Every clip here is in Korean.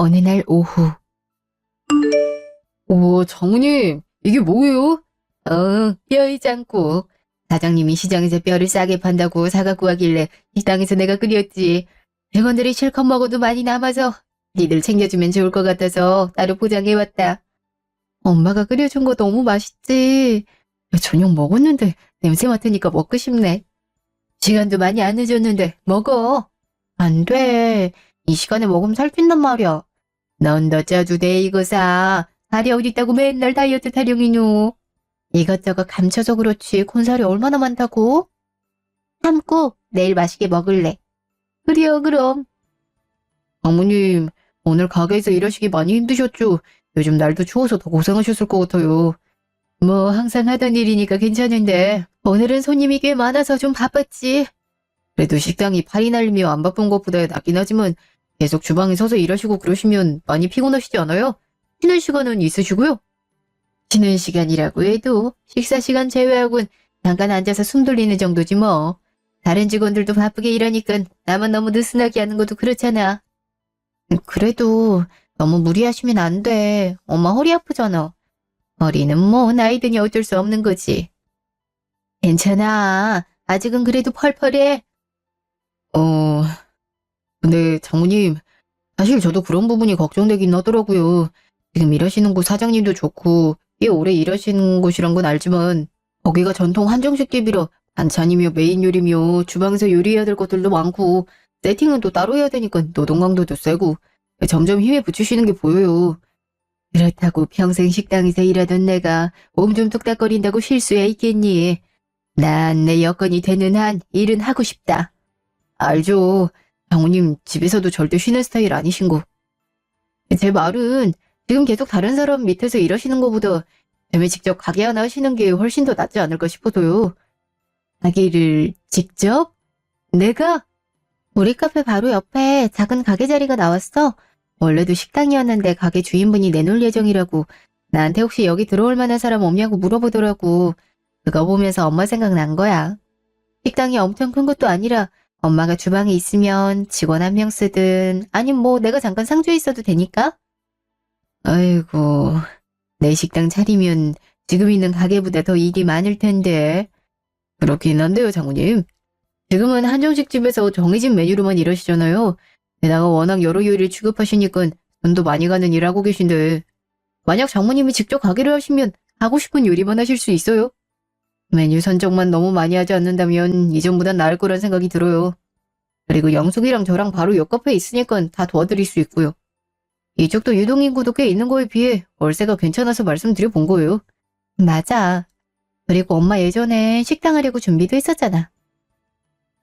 어느 날 오후. 오, 장모님, 이게 뭐예요? 뼈의 짱국. 사장님이 시장에서 뼈를 싸게 판다고 사갖고 가길래 식당에서 내가 끓였지. 직원들이 실컷 먹어도 많이 남아서 니들 챙겨주면 좋을 것 같아서 따로 포장해왔다. 엄마가 끓여준 거 너무 맛있지. 저녁 먹었는데 냄새 맡으니까 먹고 싶네. 시간도 많이 안 늦었는데 먹어. 안 돼. 이 시간에 먹으면 살찐단 말이야. 넌 더 쪄도 돼 이거 사. 살이 어딨다고 맨날 다이어트 타령이뇨. 이것저것 감춰서 그렇지 콘살이 얼마나 많다고? 참고 내일 맛있게 먹을래. 그래요 그럼. 어머님, 오늘 가게에서 일하시기 많이 힘드셨죠? 요즘 날도 추워서 더 고생하셨을 것 같아요. 뭐 항상 하던 일이니까 괜찮은데 오늘은 손님이 꽤 많아서 좀 바빴지. 그래도 식당이 팔이 날리며 안 바쁜 것보다 낫긴 하지만 계속 주방에 서서 일하시고 그러시면 많이 피곤하시지 않아요? 쉬는 시간은 있으시고요? 쉬는 시간이라고 해도 식사 시간 제외하곤 잠깐 앉아서 숨 돌리는 정도지 뭐. 다른 직원들도 바쁘게 일하니까 나만 너무 느슨하게 하는 것도 그렇잖아. 그래도 너무 무리하시면 안 돼. 엄마 허리 아프잖아. 허리는 뭐 나이 드니 어쩔 수 없는 거지. 괜찮아. 아직은 그래도 펄펄해. 근데 장모님, 사실 저도 그런 부분이 걱정되긴 하더라고요. 지금 일하시는 곳 사장님도 좋고 꽤 오래 일하시는 곳이란 건 알지만 거기가 전통 한정식 집이라 반찬이며 메인 요리며 주방에서 요리해야 될 것들도 많고 세팅은 또 따로 해야 되니까 노동 강도도 세고 점점 힘에 부추시는 게 보여요. 그렇다고 평생 식당에서 일하던 내가 몸 좀 뚝딱거린다고 쉴 수야 있겠니? 난 내 여건이 되는 한 일은 하고 싶다. 알죠. 장모님 집에서도 절대 쉬는 스타일 아니신 거. 제 말은 지금 계속 다른 사람 밑에서 일하시는 것보다 쌤이 직접 가게 하나 하시는 게 훨씬 더 낫지 않을까 싶어서요. 가게를 직접? 내가? 우리 카페 바로 옆에 작은 가게 자리가 나왔어. 원래도 식당이었는데 가게 주인분이 내놓을 예정이라고 나한테 혹시 여기 들어올 만한 사람 없냐고 물어보더라고. 그거 보면서 엄마 생각난 거야. 식당이 엄청 큰 것도 아니라 엄마가 주방에 있으면 직원 한 명 쓰든 아님 뭐 내가 잠깐 상주에 있어도 되니까. 아이고, 내 식당 차리면 지금 있는 가게보다 더 일이 많을 텐데. 그렇긴 한데요, 장모님. 지금은 한정식 집에서 정해진 메뉴로만 일하시잖아요. 게다가 워낙 여러 요리를 취급하시니까 돈도 많이 가는 일 하고 계신데 만약 장모님이 직접 가게를 하시면 하고 싶은 요리만 하실 수 있어요. 메뉴 선정만 너무 많이 하지 않는다면 이전보단 나을 거란 생각이 들어요. 그리고 영숙이랑 저랑 바로 옆 카페에 있으니까 다 도와드릴 수 있고요. 이쪽도 유동인구도 꽤 있는 거에 비해 월세가 괜찮아서 말씀드려 본 거예요. 맞아. 그리고 엄마 예전에 식당 하려고 준비도 했었잖아.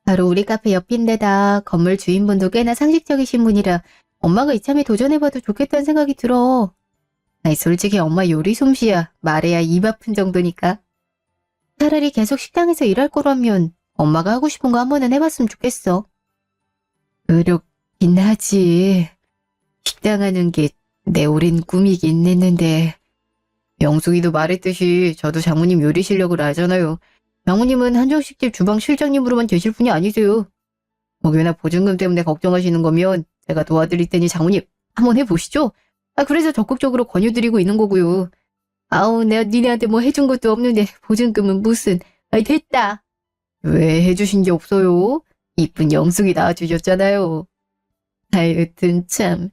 바로 우리 카페 옆인데다 건물 주인분도 꽤나 상식적이신 분이라 엄마가 이참에 도전해봐도 좋겠다는 생각이 들어. 아니 솔직히 엄마 요리 솜씨야 말해야 입 아픈 정도니까. 차라리 계속 식당에서 일할 거라면 엄마가 하고 싶은 거 한 번은 해봤으면 좋겠어. 그렇긴 하지. 식당 하는 게 내 오랜 꿈이긴 했는데 영숙이도 말했듯이 저도 장모님 요리 실력을 알잖아요. 장모님은 한정식집 주방 실장님으로만 계실 분이 아니세요. 혹여나 보증금 때문에 걱정하시는 거면 제가 도와드릴 테니 장모님 한번 해보시죠. 그래서 적극적으로 권유드리고 있는 거고요. 아우 내가 니네한테 뭐 해준 것도 없는데 보증금은 무슨. 됐다. 왜 해주신 게 없어요? 이쁜 영숙이 낳아주셨잖아요. 하여튼 참.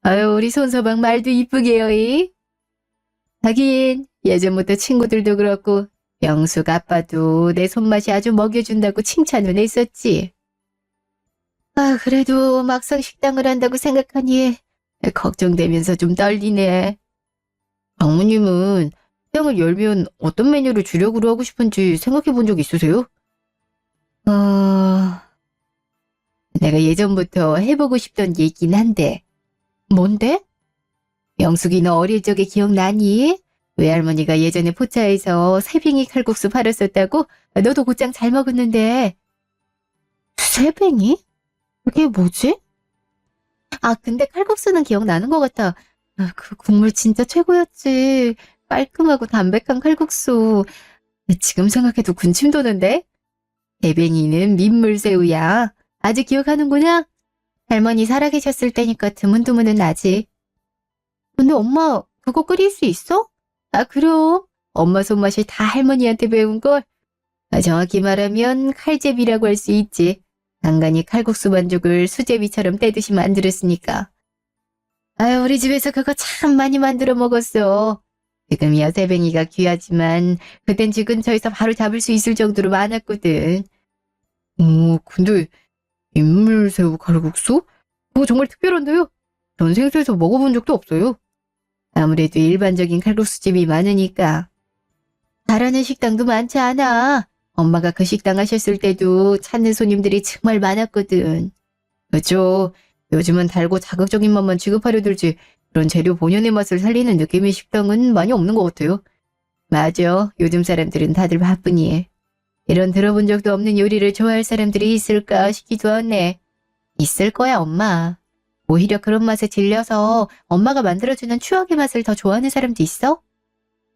아유 우리 손서방 말도 이쁘게 해요. 하긴 예전부터 친구들도 그렇고 영숙 아빠도 내 손맛이 아주 먹여준다고 칭찬을 했었지. 그래도 막상 식당을 한다고 생각하니 걱정되면서 좀 떨리네. 장모님은 식당을 열면 어떤 메뉴를 주력으로 하고 싶은지 생각해 본 적 있으세요? 내가 예전부터 해보고 싶던 얘기긴 한데. 뭔데? 영숙이 너 어릴 적에 기억나니? 외할머니가 예전에 포차에서 새빙이 칼국수 팔았었다고? 너도 곧장 잘 먹었는데. 새빙이? 그게 뭐지? 근데 칼국수는 기억나는 것 같아. 그 국물 진짜 최고였지. 깔끔하고 담백한 칼국수. 지금 생각해도 군침 도는데? 새빙이는 민물새우야. 아직 기억하는구나? 할머니 살아계셨을 때니까 드문드문은 나지. 근데 엄마, 그거 끓일 수 있어? 아, 그럼. 엄마 손맛이 다 할머니한테 배운 걸. 정확히 말하면 칼제비라고 할 수 있지. 간간히 칼국수 반죽을 수제비처럼 떼듯이 만들었으니까. 아유, 우리 집에서 그거 참 많이 만들어 먹었어. 지금이야 새뱅이가 귀하지만 그땐 집 근처에서 바로 잡을 수 있을 정도로 많았거든. 근데 민물새우 칼국수? 그거 정말 특별한데요? 전 생소해서 먹어본 적도 없어요. 아무래도 일반적인 칼국수집이 많으니까. 잘하는 식당도 많지 않아. 엄마가 그 식당 하셨을 때도 찾는 손님들이 정말 많았거든. 그죠? 요즘은 달고 자극적인 맛만 취급하려 들지 그런 재료 본연의 맛을 살리는 느낌의 식당은 많이 없는 것 같아요. 맞아. 요즘 사람들은 다들 바쁘니. 이런 들어본 적도 없는 요리를 좋아할 사람들이 있을까 싶기도 하네. 있을 거야, 엄마. 오히려 그런 맛에 질려서 엄마가 만들어주는 추억의 맛을 더 좋아하는 사람도 있어?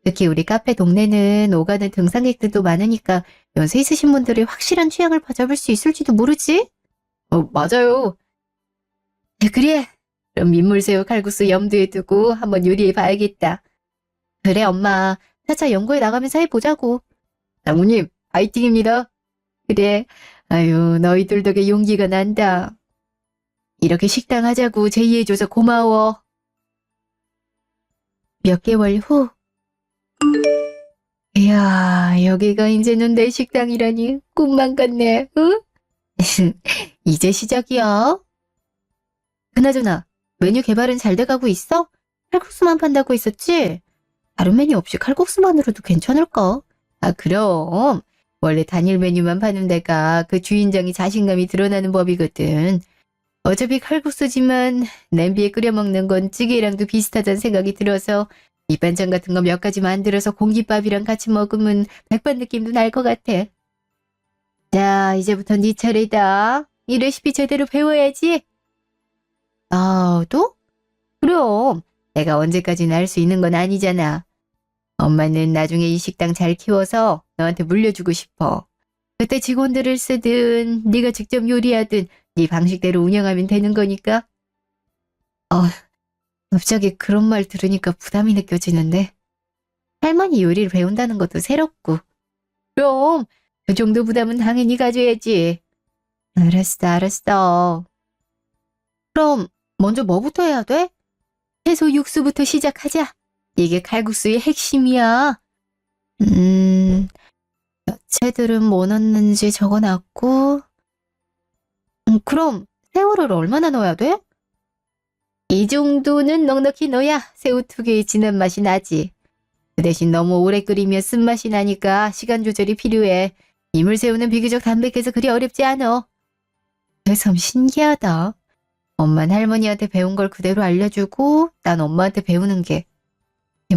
특히 우리 카페 동네는 오가는 등산객들도 많으니까 연세 있으신 분들이 확실한 취향을 잡을 수 있을지도 모르지? 맞아요. 그래. 그럼 민물새우 칼국수 염두에 두고 한번 요리해 봐야겠다. 그래, 엄마. 차차 연구해 나가면서 해보자고. 장모님, 파이팅입니다. 그래. 아유, 너희들 덕에 용기가 난다. 이렇게 식당 하자고 제의해줘서 고마워. 몇 개월 후. 이야, 여기가 이제는 내 식당이라니 꿈만 같네, 응? 이제 시작이야. 그나저나, 메뉴 개발은 잘 돼가고 있어? 칼국수만 판다고 했었지? 다른 메뉴 없이 칼국수만으로도 괜찮을까? 아, 그럼. 원래 단일 메뉴만 파는 데가 그 주인장이 자신감이 드러나는 법이거든. 어차피 칼국수지만 냄비에 끓여 먹는 건 찌개랑도 비슷하다는 생각이 들어서 밑반찬 같은 거 몇 가지 만들어서 공깃밥이랑 같이 먹으면 백반 느낌도 날 것 같아. 자, 이제부터 네 차례다. 이 레시피 제대로 배워야지. 나도? 그럼. 내가 언제까지나 할 수 있는 건 아니잖아. 엄마는 나중에 이 식당 잘 키워서 너한테 물려주고 싶어. 그때 직원들을 쓰든 네가 직접 요리하든 네 방식대로 운영하면 되는 거니까. 갑자기 그런 말 들으니까 부담이 느껴지는데. 할머니 요리를 배운다는 것도 새롭고. 그럼 그 정도 부담은 당연히 가져야지. 알았어. 그럼 먼저 뭐부터 해야 돼? 채소 육수부터 시작하자. 이게 칼국수의 핵심이야. 야채들은 뭐 넣는지 적어놨고. 그럼 새우를 얼마나 넣어야 돼? 이 정도는 넉넉히 넣어야 새우 특유의 진한 맛이 나지. 그 대신 너무 오래 끓이면 쓴맛이 나니까 시간 조절이 필요해. 이물새우는 비교적 담백해서 그리 어렵지 않아. 참 신기하다. 엄만 할머니한테 배운 걸 그대로 알려주고 난 엄마한테 배우는 게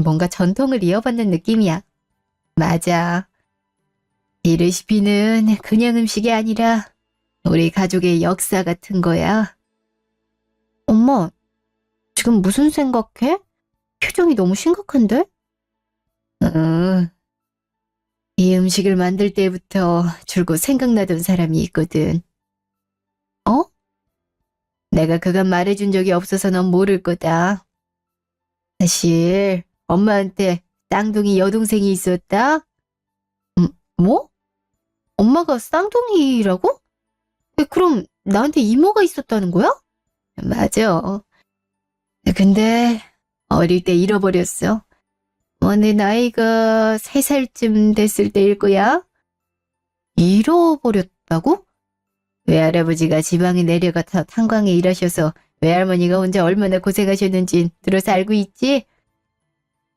뭔가 전통을 이어받는 느낌이야. 맞아. 이 레시피는 그냥 음식이 아니라 우리 가족의 역사 같은 거야. 엄마, 지금 무슨 생각해? 표정이 너무 심각한데? 이 음식을 만들 때부터 줄곧 생각나던 사람이 있거든. 어? 내가 그간 말해준 적이 없어서 넌 모를 거다. 사실 엄마한테 쌍둥이 여동생이 있었다? 뭐? 엄마가 쌍둥이라고? 그럼 나한테 이모가 있었다는 거야? 맞아. 근데 어릴 때 잃어버렸어. 내 나이가 3살쯤 됐을 때일 거야. 잃어버렸다고? 외할아버지가 지방에 내려가서 탄광에 일하셔서 외할머니가 혼자 얼마나 고생하셨는지 들어서 알고 있지?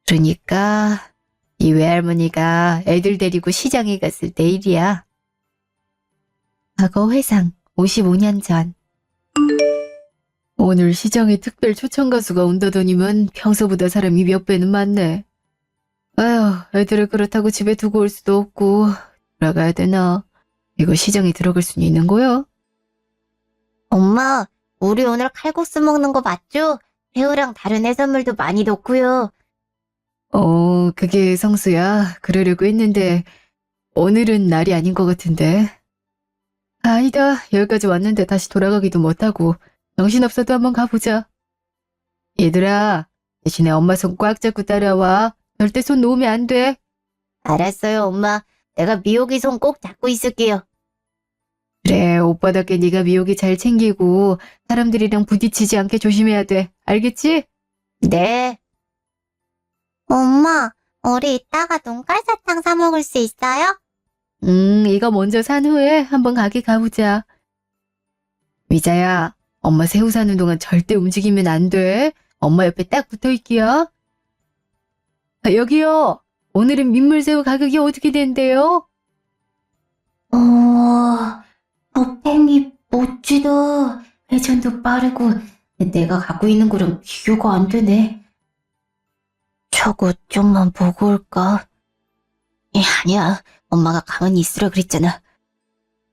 그러니까 이 외할머니가 애들 데리고 시장에 갔을 때 일이야. 과거 회상 55년 전. 오늘 시장에 특별 초청 가수가 온다더니만 평소보다 사람이 몇 배는 많네. 아휴, 애들을 그렇다고 집에 두고 올 수도 없고 돌아가야 되나? 이거 시장에 들어갈 수는 있는 거야? 엄마, 우리 오늘 칼국수 먹는 거 맞죠? 새우랑 다른 해산물도 많이 넣고요. 그게 성수야. 그러려고 했는데 오늘은 날이 아닌 것 같은데. 아니다. 여기까지 왔는데 다시 돌아가기도 못하고 정신없어도 한번 가보자. 얘들아, 대신에 엄마 손 꽉 잡고 따라와. 절대 손 놓으면 안 돼. 알았어요, 엄마. 내가 미호기 손 꼭 잡고 있을게요. 그래, 오빠답게 네가 미호기 잘 챙기고 사람들이랑 부딪히지 않게 조심해야 돼. 알겠지? 네. 엄마, 우리 이따가 눈깔사탕 사 먹을 수 있어요? 이거 먼저 산 후에 한번 가게 가보자. 미자야, 엄마 새우 사는 동안 절대 움직이면 안 돼. 엄마 옆에 딱 붙어 있기야. 아, 여기요. 오늘은 민물새우 가격이 어떻게 된대요? 팽이 멋지다. 회전도 빠르고 내가 갖고 있는 거랑 비교가 안 되네. 저거 좀만 보고 올까? 아니야. 엄마가 가만히 있으라 그랬잖아.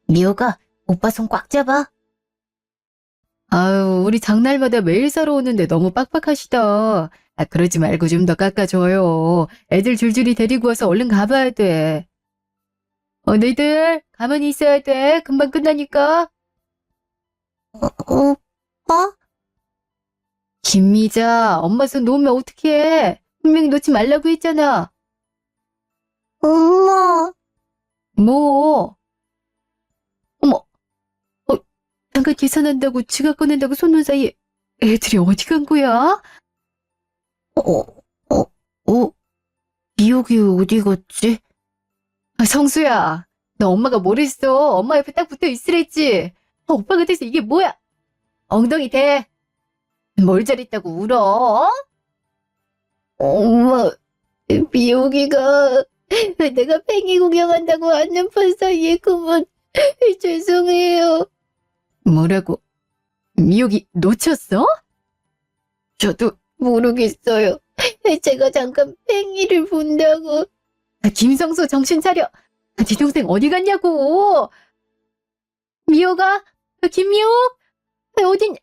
미호가 오빠 손 꽉 잡아. 아유, 우리 장날마다 매일 사러 오는데 너무 빡빡하시다. 아, 그러지 말고 좀 더 깎아줘요. 애들 줄줄이 데리고 와서 얼른 가봐야 돼. 너희들 가만히 있어야 돼. 금방 끝나니까. 오빠? 김미자, 엄마 손 놓으면 어떡해. 분명히 놓지 말라고 했잖아. 엄마. 뭐? 어머, 잠깐 계산한다고 지갑 꺼낸다고 손 놓은 사이에 애들이 어디 간 거야? 미호기 어디 갔지? 아, 성수야, 너 엄마가 뭘 했어? 엄마 옆에 딱 붙어 있으랬지? 오빠가 돼서 이게 뭐야? 엉덩이 대. 뭘 잘했다고 울어? 어? 엄마, 미호기가 내가 팽이 구경한다고 안는 판 사이에 그만 죄송해요. 뭐라고? 미역이 놓쳤어? 저도 모르겠어요. 제가 잠깐 팽이를 본다고. 아, 김성수 정신 차려. 아, 네 동생 어디 갔냐고. 미호가? 김미호? 어딨냐?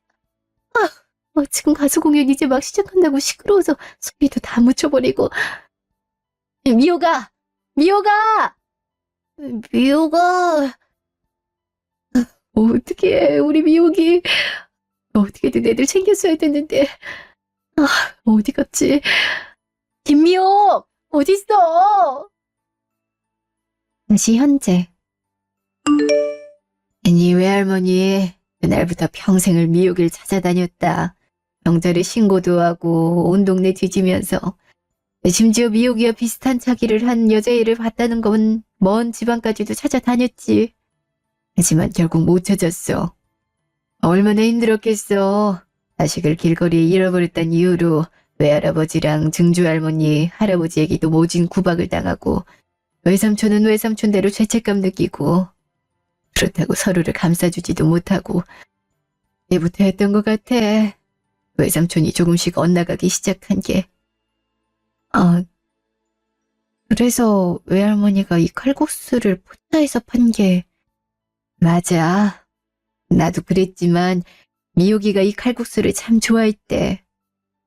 지금 가수 공연 이제 막 시작한다고 시끄러워서 소리도 다 묻혀버리고. 미호가! 미호가! 미호가 어떡해, 우리 미호기. 어떻게든 애들 챙겼어야 됐는데. 어디 갔지? 김미호! 어딨어? 다시 현재. 애니 외할머니, 그날부터 평생을 미호기를 찾아다녔다. 경찰에 신고도 하고 온 동네 뒤지면서 심지어 미호기와 비슷한 차기를 한 여자애를 봤다는 건 먼 지방까지도 찾아다녔지. 하지만 결국 못 찾았어. 얼마나 힘들었겠어. 자식을 길거리에 잃어버렸단 이유로 외할아버지랑 증조할머니, 할아버지에게도 모진 구박을 당하고 외삼촌은 외삼촌대로 죄책감 느끼고 그렇다고 서로를 감싸주지도 못하고 때부터 했던 것 같아. 외삼촌이 조금씩 엇나가기 시작한 게. 그래서 외할머니가 이 칼국수를 포차에서 판 게 맞아. 나도 그랬지만 미호기가 이 칼국수를 참 좋아했대.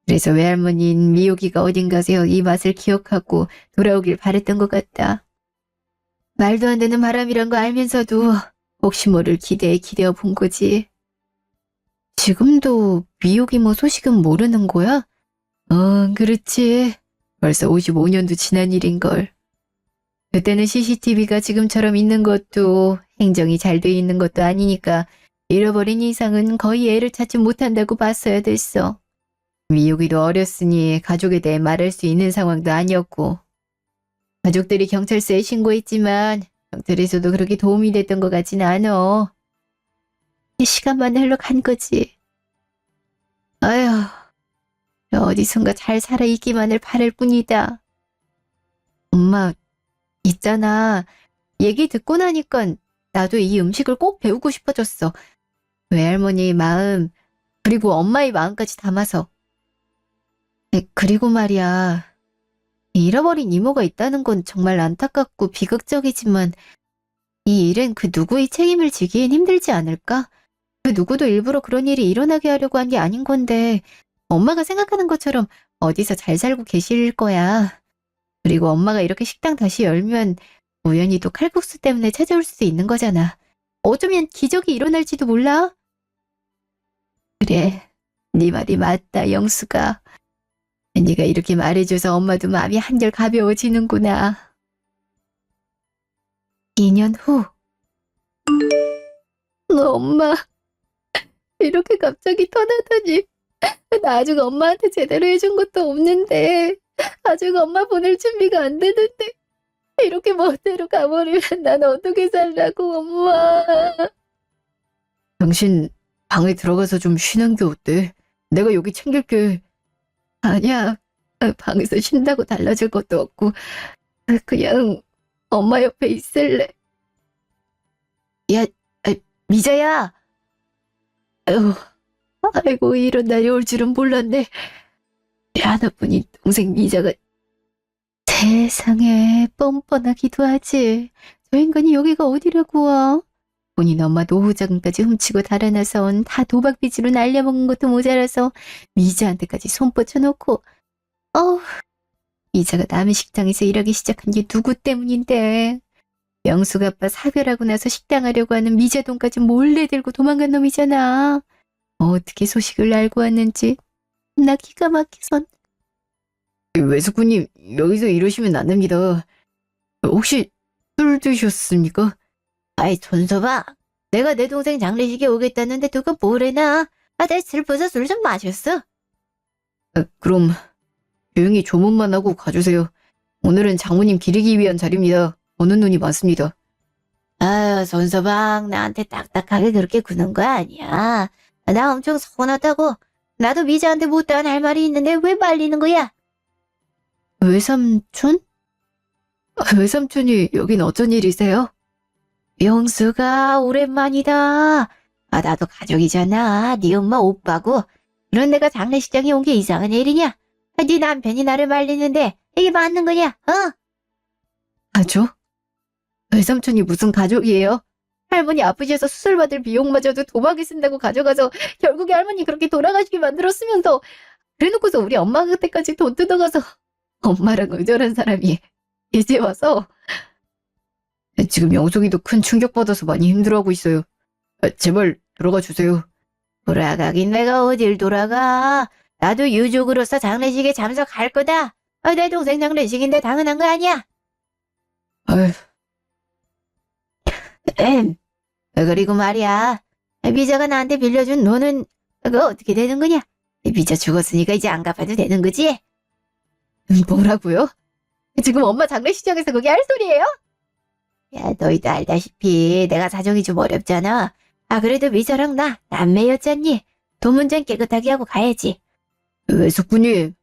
그래서 외할머니는 미호기가 어딘가서 이 맛을 기억하고 돌아오길 바랬던 것 같다. 말도 안 되는 바람이란 거 알면서도 혹시 모를 기대에 기대어 본 거지. 지금도 미호기 뭐 소식은 모르는 거야? 그렇지. 벌써 55년도 지난 일인걸. 그때는 CCTV가 지금처럼 있는 것도 행정이 잘 돼 있는 것도 아니니까 잃어버린 이상은 거의 애를 찾지 못한다고 봤어야 됐어. 미호기도 어렸으니 가족에 대해 말할 수 있는 상황도 아니었고 가족들이 경찰서에 신고했지만 경찰에서도 그렇게 도움이 됐던 것 같진 않아. 시간만 흘러간 거지. 아휴, 어디선가 잘 살아있기만을 바랄 뿐이다. 엄마, 있잖아. 얘기 듣고 나니까 나도 이 음식을 꼭 배우고 싶어졌어. 외할머니의 마음, 그리고 엄마의 마음까지 담아서. 그리고 말이야. 잃어버린 이모가 있다는 건 정말 안타깝고 비극적이지만 이 일은 그 누구의 책임을 지기엔 힘들지 않을까? 그 누구도 일부러 그런 일이 일어나게 하려고 한 게 아닌 건데 엄마가 생각하는 것처럼 어디서 잘 살고 계실 거야. 그리고 엄마가 이렇게 식당 다시 열면 우연히 또 칼국수 때문에 찾아올 수도 있는 거잖아. 어쩌면 기적이 일어날지도 몰라. 그래, 네 말이 맞다, 영수가. 네가 이렇게 말해줘서 엄마도 마음이 한결 가벼워지는구나. 2년 후. 엄마, 이렇게 갑자기 떠나다니. 나 아직 엄마한테 제대로 해준 것도 없는데, 아직 엄마 보낼 준비가 안 되는데, 이렇게 멋대로 가버리면 난 어떻게 살라고, 엄마. 당신 방에 들어가서 좀 쉬는 게 어때? 내가 여기 챙길게. 아니야, 방에서 쉰다고 달라질 것도 없고, 그냥 엄마 옆에 있을래. 야, 미자야. 아유, 아이고, 이런 날이 올 줄은 몰랐네. 내 하나뿐인 동생 미자가 세상에 뻔뻔하기도 하지. 저 인간이 여기가 어디라고. 본인 엄마 노후자금까지 훔치고 달아나서 다 도박빚으로 날려먹은 것도 모자라서 미자한테까지 손 뻗쳐놓고. 어우, 미자가 남의 식당에서 일하기 시작한 게 누구 때문인데. 명숙 아빠 사별하고 나서 식당 하려고 하는 미자 돈까지 몰래 들고 도망간 놈이잖아. 어떻게 소식을 알고 왔는지 나 기가 막혀선. 외숙부님, 여기서 이러시면 안 됩니다. 혹시 술 드셨습니까? 아이, 손서봐. 내가 내 동생 장례식에 오겠다는데 누가 뭐래나. 내 슬퍼서 술 좀 마셨어. 그럼 조용히 조문만 하고 가주세요. 오늘은 장모님 기리기 위한 자리입니다. 보는 눈이 많습니다. 아유, 손서방, 나한테 딱딱하게 그렇게 구는 거 아니야. 나 엄청 서운하다고. 나도 미자한테 못다한 할 말이 있는데 왜 말리는 거야? 외삼촌? 외삼촌이 여긴 어쩐 일이세요? 영수가 오랜만이다. 나도 가족이잖아. 네 엄마 오빠고. 그런 내가 장례식장에 온 게 이상한 일이냐? 네 남편이 나를 말리는데 이게 맞는 거냐? 가족? 외삼촌이 무슨 가족이에요? 할머니 아프셔서 수술 받을 비용마저도 도박에 쓴다고 가져가서 결국에 할머니 그렇게 돌아가시게 만들었으면서, 그래놓고서 우리 엄마 그때까지 돈 뜯어가서 엄마랑 의절한 사람이 이제 와서. 지금 영숙이도 큰 충격받아서 많이 힘들어하고 있어요. 제발 돌아가 주세요. 돌아가긴 내가 어딜 돌아가. 나도 유족으로서 장례식에 참석할 거다. 내 동생 장례식인데 당연한 거 아니야? 아휴. 그리고 말이야, 미자가 나한테 빌려준 돈은 그거 어떻게 되는 거냐? 미자 죽었으니까 이제 안 갚아도 되는 거지? 뭐라고요? 지금 엄마 장례식장에서 그게 할 소리예요? 야, 너희도 알다시피 내가 사정이 좀 어렵잖아. 그래도 미자랑 나 남매였잖니. 돈 문제는 깨끗하게 하고 가야지. 외숙부님,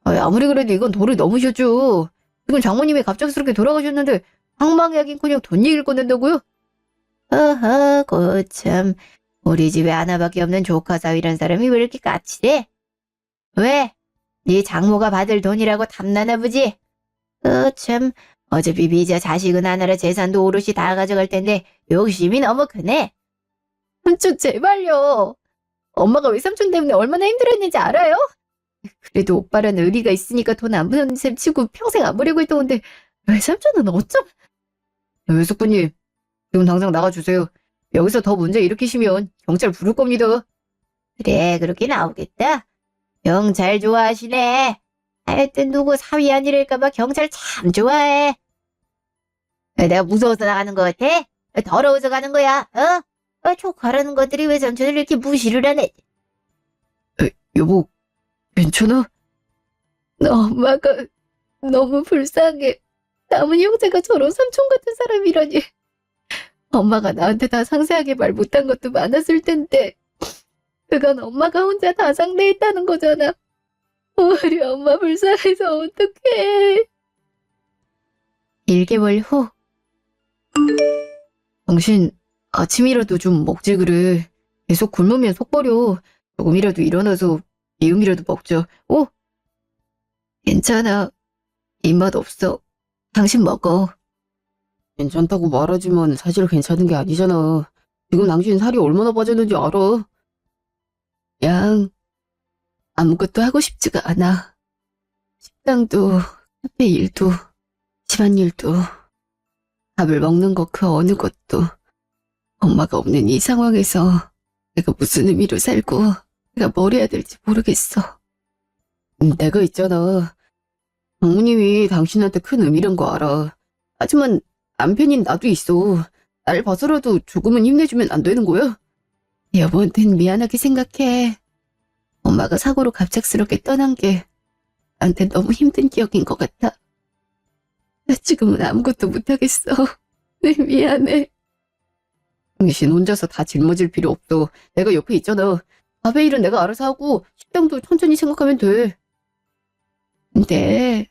아무리 그래도 이건 도를 넘으셨죠. 지금 장모님이 갑작스럽게 돌아가셨는데 황망하긴커녕 돈 얘기를 꺼낸다고요? 어허, 고참. 우리 집에 하나밖에 없는 조카 사위란 사람이 왜 이렇게 까칠해? 왜? 네 장모가 받을 돈이라고 탐나나 보지? 참. 어차피 미자 자식은 하나라 재산도 오롯이 다 가져갈 텐데 욕심이 너무 크네. 제발요. 엄마가 외삼촌 때문에 얼마나 힘들었는지 알아요? 그래도 오빠라는 의리가 있으니까 돈 안 부는 셈 치고 평생 안 보려고 했던 건데 외삼촌은 어쩜. 외숙부님, 지금 당장 나가주세요. 여기서 더 문제 일으키시면 경찰 부를 겁니다. 그래, 그렇게 나오겠다. 경찰 좋아하시네. 하여튼 누구 사위 아니랄까봐 경찰 참 좋아해. 내가 무서워서 나가는 것 같아? 더러워서 가는 거야, 조카라는 것들이 외삼촌을 이렇게 무시를 하네. 여보, 괜찮아? 엄마가 너무 불쌍해. 남은 형제가 저런 삼촌 같은 사람이라니. 엄마가 나한테 다 상세하게 말 못한 것도 많았을 텐데 그건 엄마가 혼자 다 상대했다는 거잖아. 우리 엄마 불쌍해서 어떡해. 1개월 후. 당신 아침이라도 좀 먹지 그래. 계속 굶으면 속 버려. 조금이라도 일어나서 미음이라도 먹자. 괜찮아. 입맛 없어. 당신 먹어. 괜찮다고 말하지만 사실 괜찮은 게 아니잖아. 지금 당신 살이 얼마나 빠졌는지 알아? 양, 아무것도 하고 싶지가 않아. 식당도, 카페 일도, 집안일도, 밥을 먹는 거 그 어느 것도. 엄마가 없는 이 상황에서 내가 무슨 의미로 살고 내가 뭘 해야 될지 모르겠어. 내가 있잖아. 장모님이 당신한테 큰 의미란 거 알아. 하지만 남편인 나도 있어. 날 봐서라도 조금은 힘내주면 안 되는 거야? 여보한텐 미안하게 생각해. 엄마가 사고로 갑작스럽게 떠난 게 나한테 너무 힘든 기억인 것 같아. 나 지금은 아무것도 못하겠어. 네, 미안해. 당신 혼자서 다 짊어질 필요 없어. 내가 옆에 있잖아. 밥의 일은 내가 알아서 하고 식당도 천천히 생각하면 돼. 근데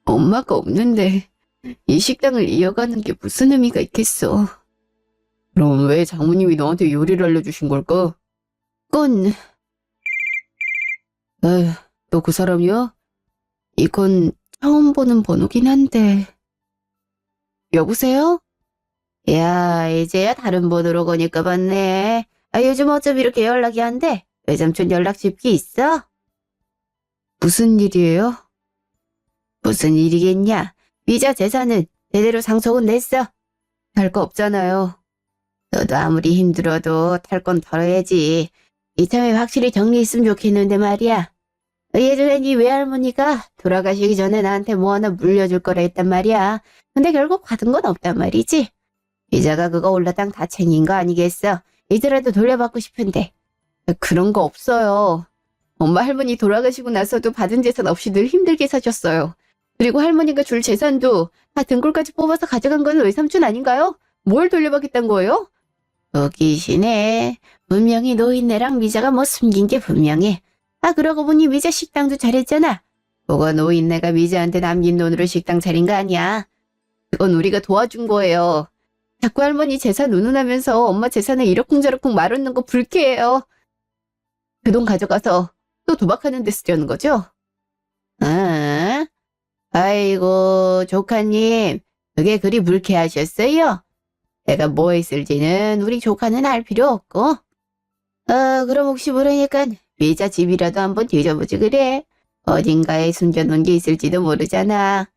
엄마가 없는데 이 식당을 이어가는 게 무슨 의미가 있겠어. 그럼 왜 장모님이 너한테 요리를 알려주신 걸까? 그건... 에휴, 너 그 사람이야? 이건 처음 보는 번호긴 한데. 여보세요? 야, 이제야 다른 번호로 거니까 봤네. 요즘 어쩜 이렇게 연락이 안 돼? 외삼촌 연락 집기 있어? 무슨 일이에요? 무슨 일이겠냐? 미자 재산은 제대로 상속은 냈어. 할 거 없잖아요. 너도 아무리 힘들어도 탈 건 털어야지. 이참에 확실히 정리했으면 좋겠는데 말이야. 예전에 네 외할머니가 돌아가시기 전에 나한테 뭐 하나 물려줄 거라 했단 말이야. 근데 결국 받은 건 없단 말이지. 이자가 그거 올라당 다 챙긴 거 아니겠어? 이제라도 돌려받고 싶은데. 그런 거 없어요. 엄마 할머니 돌아가시고 나서도 받은 재산 없이 늘 힘들게 사셨어요. 그리고 할머니가 줄 재산도 다 등골까지 뽑아서 가져간 건 외삼촌 아닌가요? 뭘 돌려받겠다는 거예요? 웃기시네. 분명히 노인네랑 미자가 뭐 숨긴 게 분명해. 그러고 보니 미자 식당도 잘했잖아. 그거 노인네가 미자한테 남긴 돈으로 식당 차린 거 아니야. 그건 우리가 도와준 거예요. 자꾸 할머니 재산 운운하면서 엄마 재산에 이러쿵저러쿵 말없는 거 불쾌해요. 그 돈 가져가서 또 도박하는 데 쓰려는 거죠? 아, 아이고 조카님, 그게 그리 불쾌하셨어요? 내가 뭐 했을지는 우리 조카는 알 필요 없고. 그럼 혹시 모르니까 미자 집이라도 한번 뒤져보지 그래. 어딘가에 숨겨놓은 게 있을지도 모르잖아.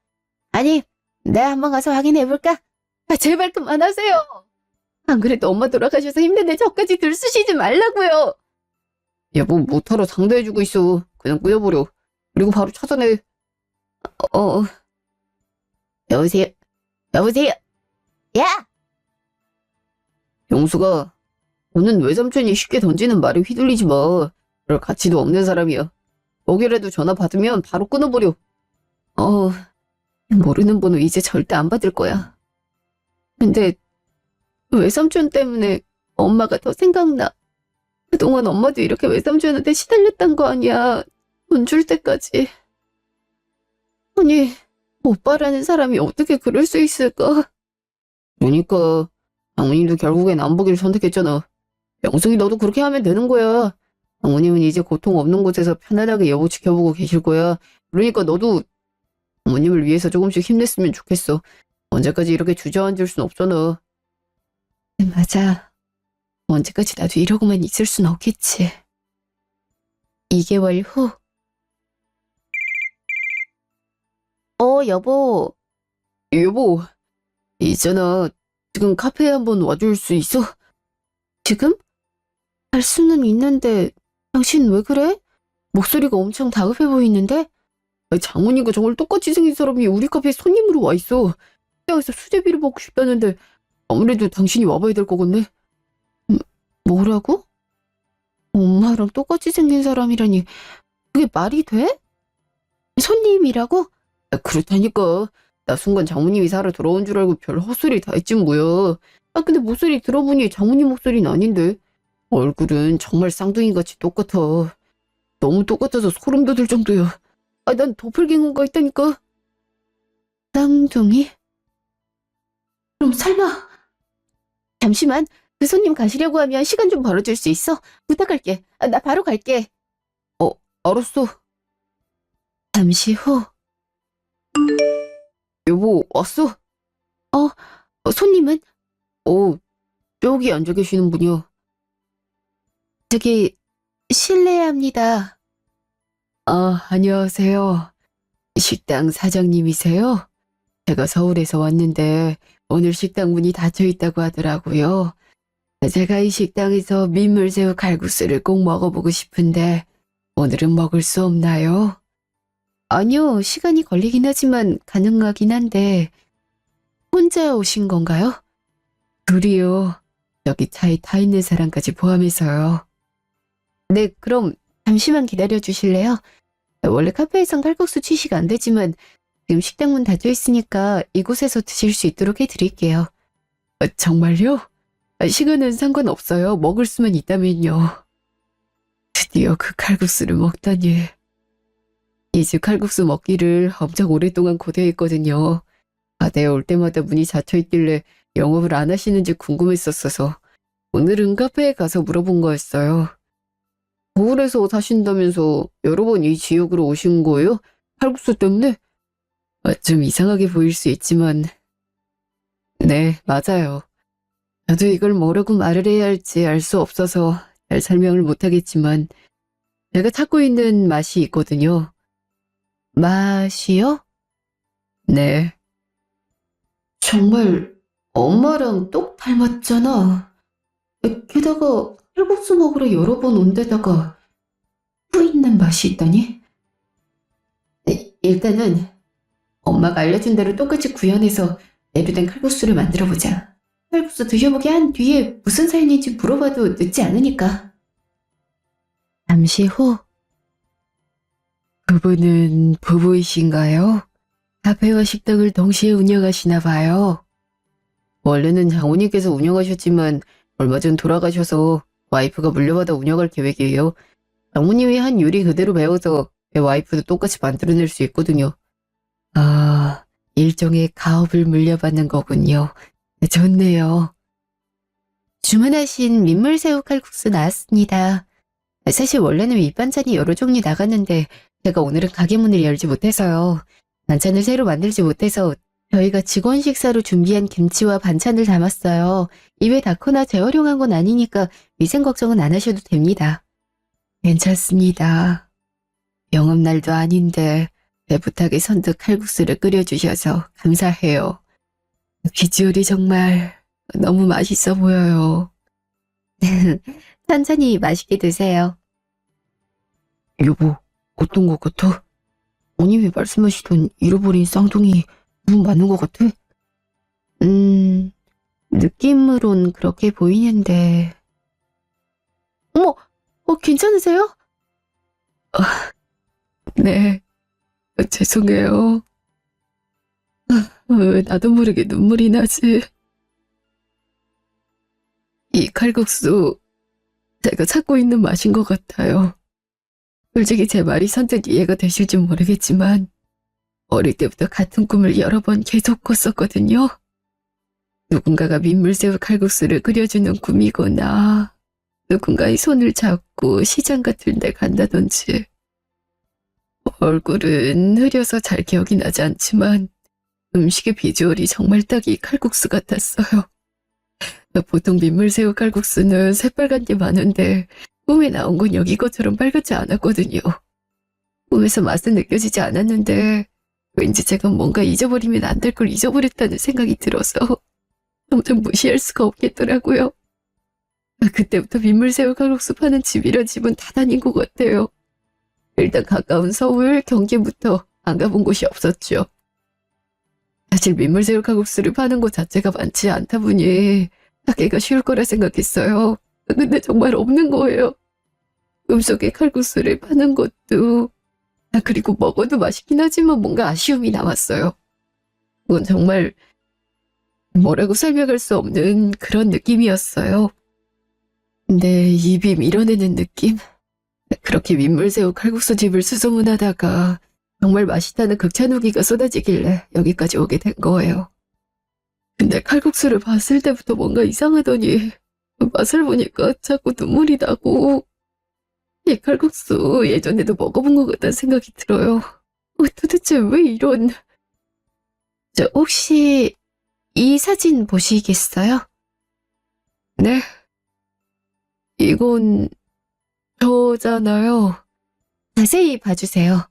아니, 내가 한번 가서 확인해볼까? 제발 그만하세요. 안 그래도 엄마 돌아가셔서 힘든데 저까지 들쑤시지 말라고요. 여보, 못하러 상대해주고 있어. 그냥 끄여버려. 그리고 바로 찾아내. 여보세요? 여보세요? 야! 영수가, 너는 외삼촌이 쉽게 던지는 말에 휘둘리지 마. 그럴 가치도 없는 사람이야. 거기라도 전화 받으면 바로 끊어버려. 모르는 번호 이제 절대 안 받을 거야. 근데 외삼촌 때문에 엄마가 더 생각나. 그동안 엄마도 이렇게 외삼촌한테 시달렸단 거 아니야. 돈 줄 때까지. 아니, 오빠라는 사람이 어떻게 그럴 수 있을까? 그러니까 장모님도 결국엔 안 보기를 선택했잖아. 영숙이 너도 그렇게 하면 되는 거야. 장모님은 이제 고통 없는 곳에서 편안하게 여보 지켜보고 계실 거야. 그러니까 너도 어머님을 위해서 조금씩 힘냈으면 좋겠어. 언제까지 이렇게 주저앉을 순 없잖아. 맞아. 언제까지 나도 이러고만 있을 순 없겠지. 2개월 후. 여보. 여보, 있잖아. 지금 카페에 한번 와줄 수 있어? 지금? 할 수는 있는데 당신 왜 그래? 목소리가 엄청 다급해 보이는데? 장모님과 정말 똑같이 생긴 사람이 우리 카페에 손님으로 와 있어. 식당에서 수제비를 먹고 싶다는데 아무래도 당신이 와봐야 될 거겠네. 뭐라고? 엄마랑 똑같이 생긴 사람이라니 그게 말이 돼? 손님이라고? 그렇다니까. 나 순간 장모님이 살아 돌아온 줄 알고 별 헛소리 다 했지 뭐야. 근데 목소리 들어보니 장모님 목소리는 아닌데. 얼굴은 정말 쌍둥이같이 똑같아. 너무 똑같아서 소름 돋을 정도야. 난 도플갱어가 있다니까. 쌍둥이? 그럼 설마... 잠시만, 그 손님 가시려고 하면 시간 좀 벌어줄 수 있어? 부탁할게. 나 바로 갈게. 알았어. 잠시 후. 여보, 왔어? 손님은? 저기 앉아 계시는 분이요. 저기, 실례합니다. 안녕하세요. 식당 사장님이세요? 제가 서울에서 왔는데 오늘 식당 문이 닫혀 있다고 하더라고요. 제가 이 식당에서 민물새우 칼국수를 꼭 먹어보고 싶은데 오늘은 먹을 수 없나요? 아니요, 시간이 걸리긴 하지만 가능하긴 한데, 혼자 오신 건가요? 둘이요. 여기 차에 타 있는 사람까지 포함해서요. 네, 그럼 잠시만 기다려 주실래요? 원래 카페에선 칼국수 취시가 안 되지만 지금 식당 문 닫혀 있으니까 이곳에서 드실 수 있도록 해드릴게요. 정말요? 시간은 상관없어요. 먹을 수만 있다면요. 드디어 그 칼국수를 먹다니. 이 집 칼국수 먹기를 엄청 오랫동안 고대했거든요. 바다에 올 때마다 문이 닫혀 있길래 영업을 안 하시는지 궁금했었어서 오늘은 카페에 가서 물어본 거였어요. 서울에서 사신다면서 여러 번 이 지역으로 오신 거예요? 칼국수 때문에? 좀 이상하게 보일 수 있지만 네, 맞아요. 저도 이걸 뭐라고 말을 해야 할지 알 수 없어서 잘 설명을 못하겠지만 제가 찾고 있는 맛이 있거든요. 맛이요? 네. 정말 엄마랑 똑 닮았잖아. 게다가 칼국수 먹으러 여러 번 온 데다가 후 있는 맛이 있다니? 일단은 엄마가 알려준 대로 똑같이 구현해서 내로된 칼국수를 만들어보자. 칼국수 드셔보게 한 뒤에 무슨 사연인지 물어봐도 늦지 않으니까. 잠시 후. 그분은 부부이신가요? 카페와 식당을 동시에 운영하시나 봐요. 원래는 장모님께서 운영하셨지만 얼마 전 돌아가셔서 와이프가 물려받아 운영할 계획이에요. 장모님이 한 요리 그대로 배워서 제 와이프도 똑같이 만들어낼 수 있거든요. 아, 일종의 가업을 물려받는 거군요. 좋네요. 주문하신 민물새우 칼국수 나왔습니다. 사실 원래는 밑반찬이 여러 종류 나갔는데 제가 오늘은 가게 문을 열지 못해서요. 반찬을 새로 만들지 못해서 저희가 직원 식사로 준비한 김치와 반찬을 담았어요. 입에 닿거나 재활용한 건 아니니까 위생 걱정은 안 하셔도 됩니다. 괜찮습니다. 영업날도 아닌데 제 부탁에 선뜻 칼국수를 끓여주셔서 감사해요. 비주얼이 정말 너무 맛있어 보여요. 천천히 맛있게 드세요. 여보, 어떤 것 같아? 어님이 말씀하시던 잃어버린 쌍둥이 누군 맞는 것 같아? 느낌으론 그렇게 보이는데. 어머, 괜찮으세요? 네, 죄송해요. 왜 나도 모르게 눈물이 나지? 이 칼국수 제가 찾고 있는 맛인 것 같아요. 솔직히 제 말이 선뜻 이해가 되실지 모르겠지만 어릴 때부터 같은 꿈을 여러 번 계속 꿨었거든요. 누군가가 민물새우 칼국수를 끓여주는 꿈이거나 누군가의 손을 잡고 시장 같은 데 간다든지. 얼굴은 흐려서 잘 기억이 나지 않지만 음식의 비주얼이 정말 딱 이 칼국수 같았어요. 보통 민물새우 칼국수는 새빨간 게 많은데 꿈에 나온 건 여기 것처럼 빨갛지 않았거든요. 꿈에서 맛은 느껴지지 않았는데 왠지 제가 뭔가 잊어버리면 안 될 걸 잊어버렸다는 생각이 들어서 점점 무시할 수가 없겠더라고요. 그때부터 민물새우 칼국수 파는 집이란 집은 다 다닌 것 같아요. 일단 가까운 서울, 경기부터 안 가본 곳이 없었죠. 사실 민물새우 칼국수를 파는 곳 자체가 많지 않다 보니 하기가 쉬울 거라 생각했어요. 근데 정말 없는 거예요. 꿈속에 칼국수를 파는 것도, 그리고 먹어도 맛있긴 하지만 뭔가 아쉬움이 남았어요. 그건 정말 뭐라고 설명할 수 없는 그런 느낌이었어요. 내 입이 밀어내는 느낌? 그렇게 민물새우 칼국수 집을 수소문하다가 정말 맛있다는 극찬 후기가 쏟아지길래 여기까지 오게 된 거예요. 근데 칼국수를 봤을 때부터 뭔가 이상하더니 맛을 보니까 자꾸 눈물이 나고 이 칼국수 예전에도 먹어본 것 같다는 생각이 들어요. 도대체 왜 이런... 혹시 이 사진 보시겠어요? 네. 이건 저잖아요. 자세히 봐주세요.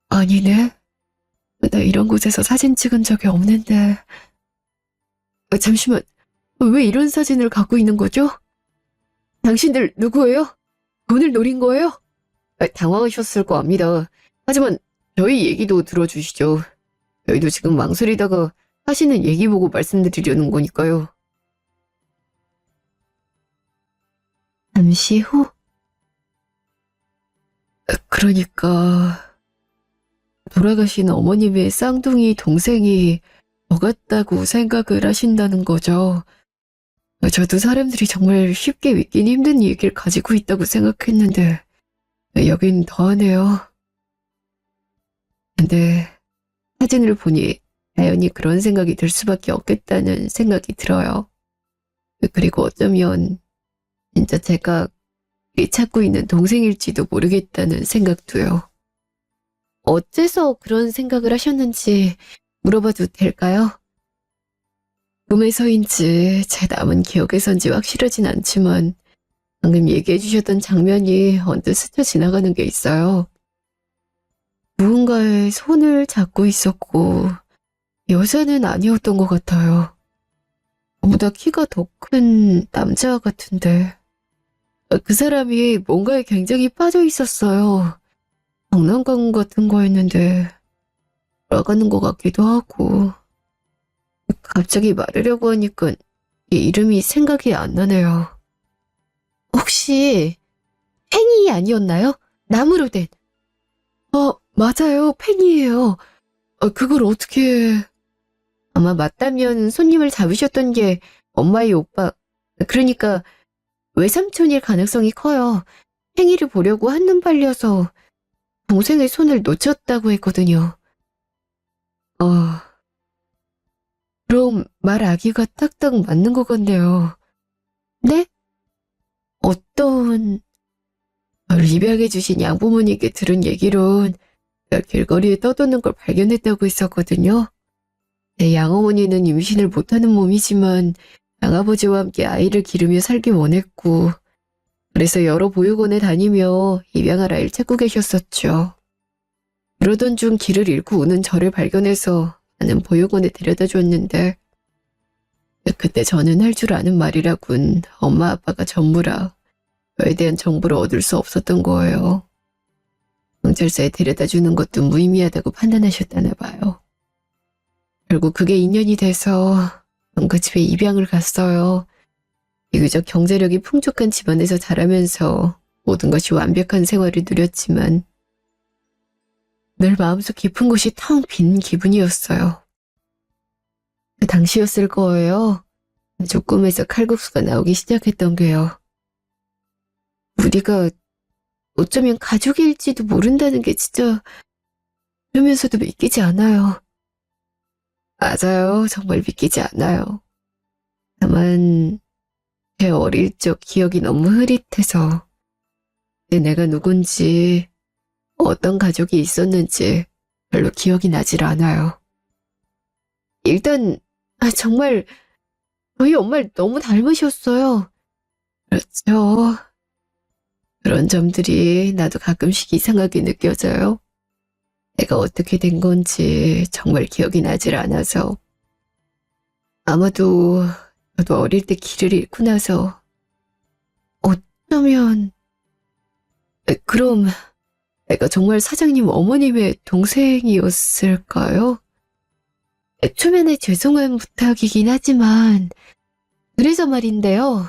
아니네. 나 이런 곳에서 사진 찍은 적이 없는데. 잠시만, 왜 이런 사진을 갖고 있는 거죠? 당신들 누구예요? 돈을 노린 거예요? 당황하셨을 거 압니다. 하지만 저희 얘기도 들어주시죠. 저희도 지금 망설이다가 하시는 얘기 보고 말씀드리려는 거니까요. 잠시 후. 그러니까 돌아가신 어머님의 쌍둥이 동생이 저 같다고 생각을 하신다는 거죠. 저도 사람들이 정말 쉽게 믿긴 힘든 얘기를 가지고 있다고 생각했는데 여긴 더하네요. 근데 사진을 보니 당연히 그런 생각이 들 수밖에 없겠다는 생각이 들어요. 그리고 어쩌면 진짜 제가 찾고 있는 동생일지도 모르겠다는 생각도요. 어째서 그런 생각을 하셨는지 물어봐도 될까요? 꿈에서인지 제 남은 기억에서인지 확실하진 않지만 방금 얘기해 주셨던 장면이 언뜻 스쳐 지나가는 게 있어요. 누군가의 손을 잡고 있었고 여자는 아니었던 것 같아요. 저보다 키가 더 큰 남자 같은데 그 사람이 뭔가에 굉장히 빠져 있었어요. 장난감 같은 거였는데 돌아가는 것 같기도 하고 갑자기 말하려고 하니까 이 이름이 생각이 안 나네요. 혹시 팽이 아니었나요? 나무로 된. 맞아요. 팽이에요. 그걸 어떻게... 아마 맞다면 손님을 잡으셨던 게 엄마의 오빠, 그러니까 외삼촌일 가능성이 커요. 팽이를 보려고 한눈 팔려서 동생의 손을 놓쳤다고 했거든요. 그럼 말아기가 딱딱 맞는 것 같네요. 네? 어떤... 저를 입양해 주신 양부모님께 들은 얘기론 제가 길거리에 떠도는 걸 발견했다고 했었거든요. 제 양어머니는 임신을 못하는 몸이지만 양아버지와 함께 아이를 기르며 살기 원했고 그래서 여러 보육원에 다니며 입양할 아이를 찾고 계셨었죠. 그러던 중 길을 잃고 우는 저를 발견해서 나는 보육원에 데려다 줬는데 그때 저는 할 줄 아는 말이라군 엄마 아빠가 전부라 저에 대한 정보를 얻을 수 없었던 거예요. 경찰서에 데려다 주는 것도 무의미하다고 판단하셨다나 봐요. 결국 그게 인연이 돼서 그 집에 입양을 갔어요. 비교적 경제력이 풍족한 집안에서 자라면서 모든 것이 완벽한 생활을 누렸지만 늘 마음속 깊은 곳이 텅 빈 기분이었어요. 그 당시였을 거예요. 저 꿈에서 칼국수가 나오기 시작했던 게요. 우리가 어쩌면 가족일지도 모른다는 게 진짜 그러면서도 믿기지 않아요. 맞아요. 정말 믿기지 않아요. 다만 제 어릴 적 기억이 너무 흐릿해서 내가 누군지 어떤 가족이 있었는지 별로 기억이 나질 않아요. 일단 정말 저희 엄마를 너무 닮으셨어요. 그렇죠. 그런 점들이 나도 가끔씩 이상하게 느껴져요. 내가 어떻게 된 건지 정말 기억이 나질 않아서 아마도 저도 어릴 때 길을 잃고 나서 어쩌면 그럼 내가 정말 사장님 어머님의 동생이었을까요? 초면에 죄송한 부탁이긴 하지만 그래서 말인데요.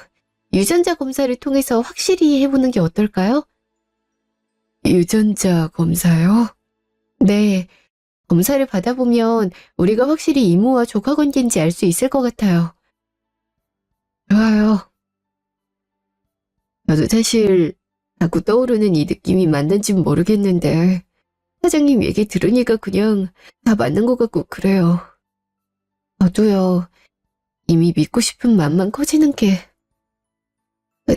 유전자 검사를 통해서 확실히 해보는 게 어떨까요? 유전자 검사요? 네, 검사를 받아보면 우리가 확실히 이모와 조카 관계인지 알 수 있을 것 같아요. 좋아요. 저도 사실 자꾸 떠오르는 이 느낌이 맞는지는 모르겠는데 사장님 얘기 들으니까 그냥 다 맞는 것 같고 그래요. 저도요. 이미 믿고 싶은 마음만 커지는 게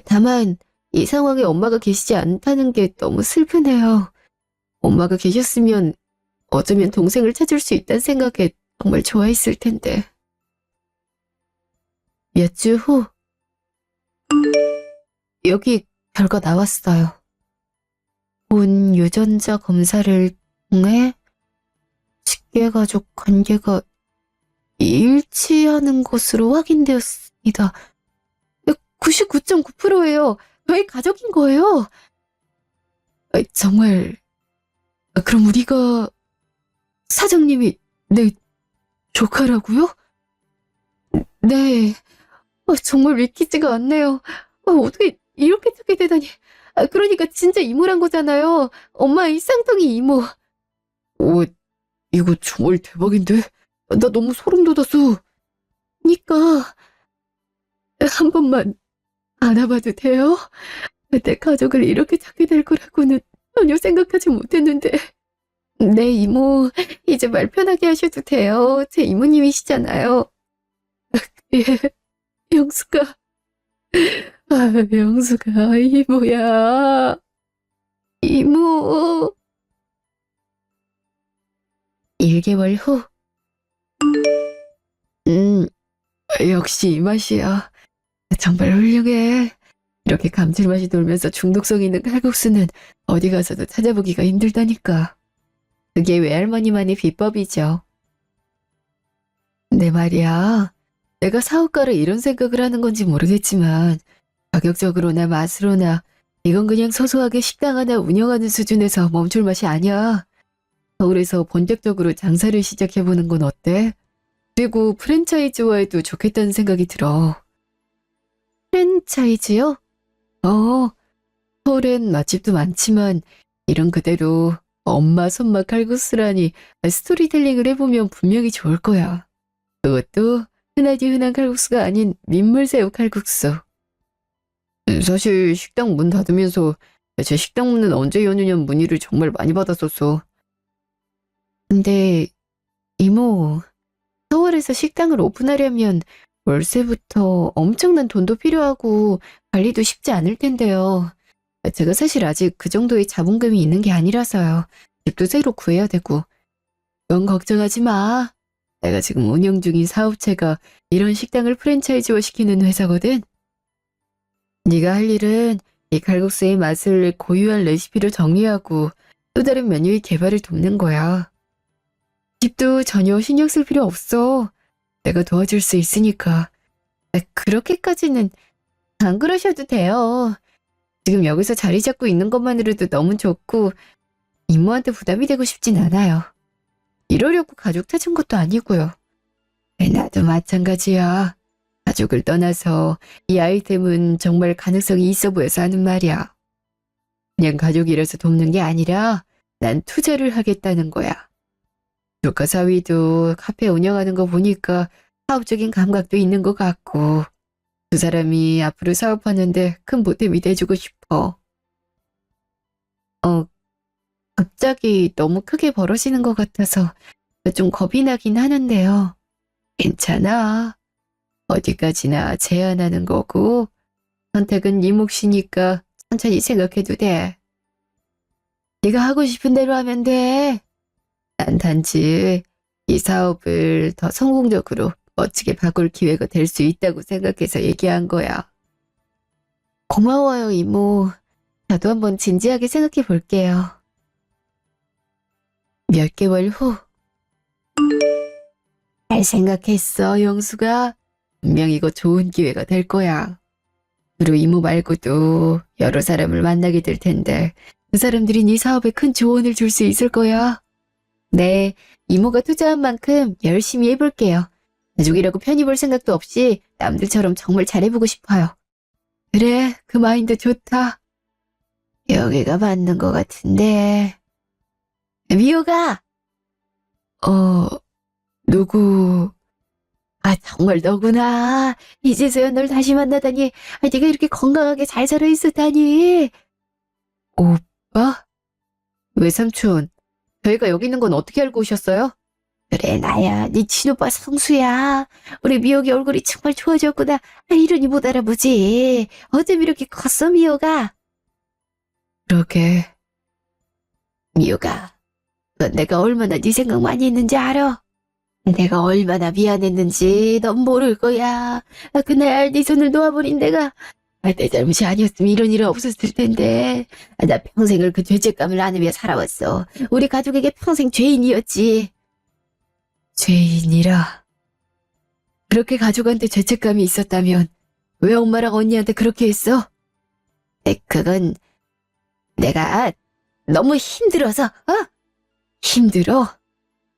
다만 이 상황에 엄마가 계시지 않다는 게 너무 슬프네요. 엄마가 계셨으면 어쩌면 동생을 찾을 수 있다는 생각에 정말 좋아했을 텐데. 몇 주 후, 여기 결과 나왔어요. 본 유전자 검사를 통해 직계가족 관계가 일치하는 것으로 확인되었습니다. 99.9%예요. 저희 가족인 거예요. 정말, 그럼 우리가 사장님이 내 조카라고요? 네, 정말 믿기지가 않네요. 어떻게 이렇게 듣게 되다니. 그러니까 진짜 이모란 거잖아요. 엄마의 쌍둥이 이모. 이거 정말 대박인데? 나 너무 소름 돋았어. 그니까, 한 번만 안아봐도 돼요? 내 가족을 이렇게 찾게 될 거라고는 전혀 생각하지 못했는데. 네, 이모, 이제 말 편하게 하셔도 돼요. 제 이모님이시잖아요. 예, 영수가, 영수가 이모야. 이모. 1개월 후. 음, 역시 이 맛이야. 정말 훌륭해. 이렇게 감칠맛이 돌면서 중독성 있는 칼국수는 어디 가서도 찾아보기가 힘들다니까. 그게 외할머니만의 비법이죠. 내 말이야. 내가 사업가를 이런 생각을 하는 건지 모르겠지만 가격적으로나 맛으로나 이건 그냥 소소하게 식당 하나 운영하는 수준에서 멈출 맛이 아니야. 서울에서 본격적으로 장사를 시작해보는 건 어때? 그리고 프랜차이즈화해도 좋겠다는 생각이 들어. 프랜차이즈요? 서울엔 맛집도 많지만 이런 그대로 엄마 손맛 칼국수라니 스토리텔링을 해보면 분명히 좋을 거야. 그것도 흔하디 흔한 칼국수가 아닌 민물새우 칼국수. 사실 식당 문 닫으면서 제 식당 문은 언제 여느냐는 문의를 정말 많이 받았었어. 근데 이모, 서울에서 식당을 오픈하려면 월세부터 엄청난 돈도 필요하고 관리도 쉽지 않을 텐데요. 제가 사실 아직 그 정도의 자본금이 있는 게 아니라서요. 집도 새로 구해야 되고. 넌 걱정하지 마. 내가 지금 운영 중인 사업체가 이런 식당을 프랜차이즈화 시키는 회사거든. 네가 할 일은 이 칼국수의 맛을 고유한 레시피로 정리하고 또 다른 메뉴의 개발을 돕는 거야. 집도 전혀 신경 쓸 필요 없어. 내가 도와줄 수 있으니까. 그렇게까지는 안 그러셔도 돼요. 지금 여기서 자리 잡고 있는 것만으로도 너무 좋고 이모한테 부담이 되고 싶진 않아요. 이러려고 가족 찾은 것도 아니고요. 나도 마찬가지야. 가족을 떠나서 이 아이템은 정말 가능성이 있어 보여서 하는 말이야. 그냥 가족이라서 돕는 게 아니라 난 투자를 하겠다는 거야. 조카 사위도 카페 운영하는 거 보니까 사업적인 감각도 있는 것 같고 두 사람이 앞으로 사업하는데 큰 보탬이 돼주고 싶어. 갑자기 너무 크게 벌어지는 것 같아서 좀 겁이 나긴 하는데요. 괜찮아. 어디까지나 제안하는 거고 선택은 네 몫이니까 천천히 생각해도 돼. 네가 하고 싶은 대로 하면 돼. 난 단지 이 사업을 더 성공적으로 멋지게 바꿀 기회가 될 수 있다고 생각해서 얘기한 거야. 고마워요, 이모. 저도 한번 진지하게 생각해 볼게요. 몇 개월 후. 잘 생각했어, 영수가. 분명 이거 좋은 기회가 될 거야. 그리고 이모 말고도 여러 사람을 만나게 될 텐데 그 사람들이 네 사업에 큰 조언을 줄 수 있을 거야. 네, 이모가 투자한 만큼 열심히 해볼게요. 가족이라고 편히 볼 생각도 없이 남들처럼 정말 잘해보고 싶어요. 그래, 그 마인드 좋다. 여기가 맞는 것 같은데. 미호가! 누구? 정말 너구나. 이제서야 널 다시 만나다니. 네가 이렇게 건강하게 잘 살아있었다니. 오빠? 외삼촌, 저희가 여기 있는 건 어떻게 알고 오셨어요? 그래, 나야. 네 친오빠 성수야. 우리 미호기 얼굴이 정말 좋아졌구나. 이러니 못 알아보지. 어쩜 이렇게 컸어, 미호가? 그러게. 미호가, 넌 내가 얼마나 네 생각 많이 했는지 알아? 내가 얼마나 미안했는지 넌 모를 거야. 그날 네 손을 놓아버린 내가 내 잘못이 아니었으면 이런 일은 없었을 텐데. 나 평생을 그 죄책감을 안으며 살아왔어. 우리 가족에게 평생 죄인이었지. 죄인이라. 그렇게 가족한테 죄책감이 있었다면 왜 엄마랑 언니한테 그렇게 했어? 그건 내가 너무 힘들어서, 힘들어?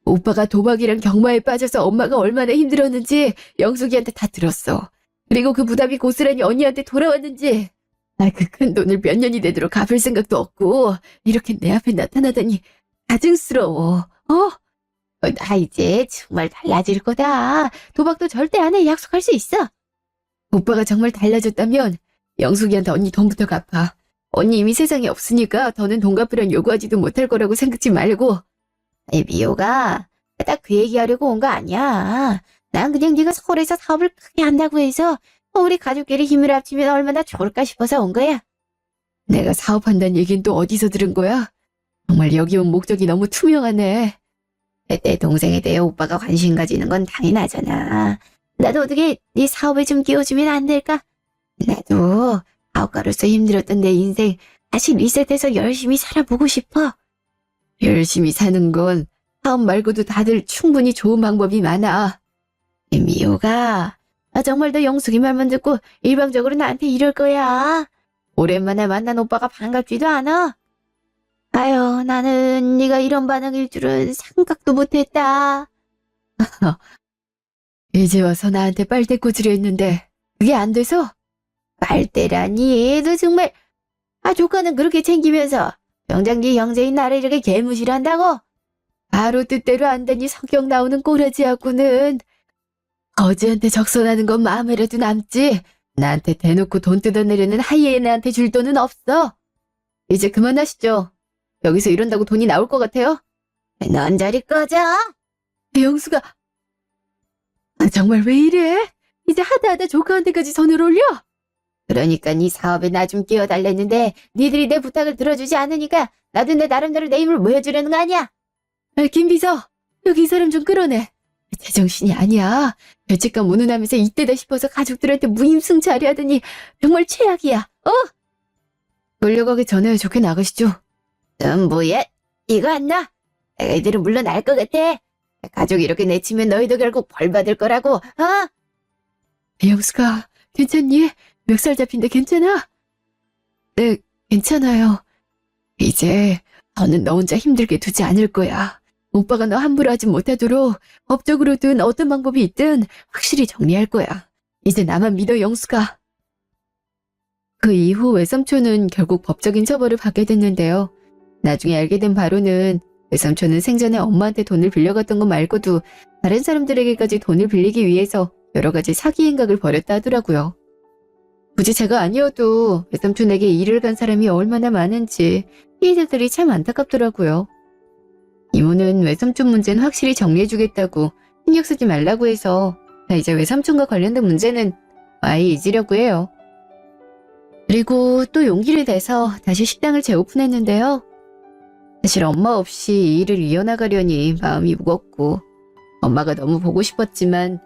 오빠가 도박이랑 경마에 빠져서 엄마가 얼마나 힘들었는지 영숙이한테 다 들었어. 그리고 그 부담이 고스란히 언니한테 돌아왔는지. 나 그 큰 돈을 몇 년이 되도록 갚을 생각도 없고 이렇게 내 앞에 나타나다니 가증스러워. 나 이제 정말 달라질 거다. 도박도 절대 안 해. 약속할 수 있어. 오빠가 정말 달라졌다면 영숙이한테 언니 돈부터 갚아. 언니 이미 세상에 없으니까 더는 돈 갚으란 요구하지도 못할 거라고 생각지 말고. 미호가 딱 그 얘기하려고 온 거 아니야. 난 그냥 네가 서울에서 사업을 크게 한다고 해서 우리 가족끼리 힘을 합치면 얼마나 좋을까 싶어서 온 거야. 내가 사업한다는 얘긴 또 어디서 들은 거야? 정말 여기 온 목적이 너무 투명하네. 내 동생에 대해 오빠가 관심 가지는 건 당연하잖아. 나도 어떻게 네 사업에 좀 끼워주면 안 될까? 나도 사업가로서 힘들었던 내 인생 다시 리셋해서 열심히 살아보고 싶어. 열심히 사는 건 사업 말고도 다들 충분히 좋은 방법이 많아. 미호가 정말 너 영숙이 말만 듣고 일방적으로 나한테 이럴 거야. 오랜만에 만난 오빠가 반갑지도 않아. 아유, 나는 네가 이런 반응일 줄은 생각도 못했다. 이제 와서 나한테 빨대 꽂으려 했는데 그게 안 돼서? 빨대라니, 너 정말. 조카는 그렇게 챙기면서 정작 네 형제인 나를 이렇게 개무시한다고? 바로 뜻대로 안 되니 성격 나오는 꼬라지하고는. 거지한테 적선하는 건 마음에라도 남지. 나한테 대놓고 돈 뜯어내려는 하이에나한테 줄 돈은 없어. 이제 그만하시죠. 여기서 이런다고 돈이 나올 것 같아요? 넌 저리 꺼져. 영수가. 정말 왜 이래? 이제 하다하다 조카한테까지 선을 올려? 그러니까 네 사업에 나 좀 끼워달랬는데 니들이 내 부탁을 들어주지 않으니까 나도 내 나름대로 내 힘을 보여주려는 거 아니야? 김 비서, 여기 이 사람 좀 끌어내. 제정신이 아니야. 죄책감 운운하면서 이때다 싶어서 가족들한테 무임승차하려 하더니 정말 최악이야. 놀려가기 전에 좋게 나가시죠. 뭐야? 이거 안 나? 내가 이대로 물러날 것 같아. 가족 이렇게 내치면 너희도 결국 벌 받을 거라고. 영수가 괜찮니? 멱살 잡힌데 괜찮아? 네, 괜찮아요. 이제 너는 너 혼자 힘들게 두지 않을 거야. 오빠가 너 함부로 하지 못하도록 법적으로든 어떤 방법이 있든 확실히 정리할 거야. 이제 나만 믿어, 영수가. 그 이후 외삼촌은 결국 법적인 처벌을 받게 됐는데요. 나중에 알게 된 바로는 외삼촌은 생전에 엄마한테 돈을 빌려갔던 것 말고도 다른 사람들에게까지 돈을 빌리기 위해서 여러 가지 사기 행각을 벌였다 하더라고요. 굳이 제가 아니어도 외삼촌에게 일을 간 사람이 얼마나 많은지 피해자들이 참 안타깝더라고요. 이모는 외삼촌 문제는 확실히 정리해주겠다고 신경 쓰지 말라고 해서 이제 외삼촌과 관련된 문제는 아예 잊으려고 해요. 그리고 또 용기를 내서 다시 식당을 재오픈했는데요. 사실 엄마 없이 이 일을 이어나가려니 마음이 무겁고 엄마가 너무 보고 싶었지만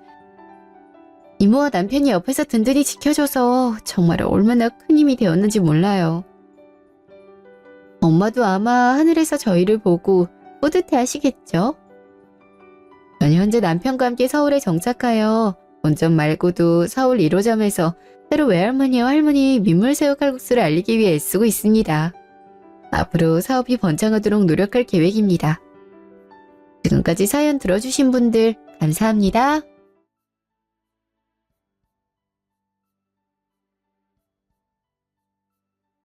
이모와 남편이 옆에서 든든히 지켜줘서 정말 얼마나 큰 힘이 되었는지 몰라요. 엄마도 아마 하늘에서 저희를 보고 뿌듯해 하시겠죠? 저는 현재 남편과 함께 서울에 정착하여 본점 말고도 서울 1호점에서 새로 외할머니와 할머니 민물새우 칼국수를 알리기 위해 애쓰고 있습니다. 앞으로 사업이 번창하도록 노력할 계획입니다. 지금까지 사연 들어주신 분들 감사합니다.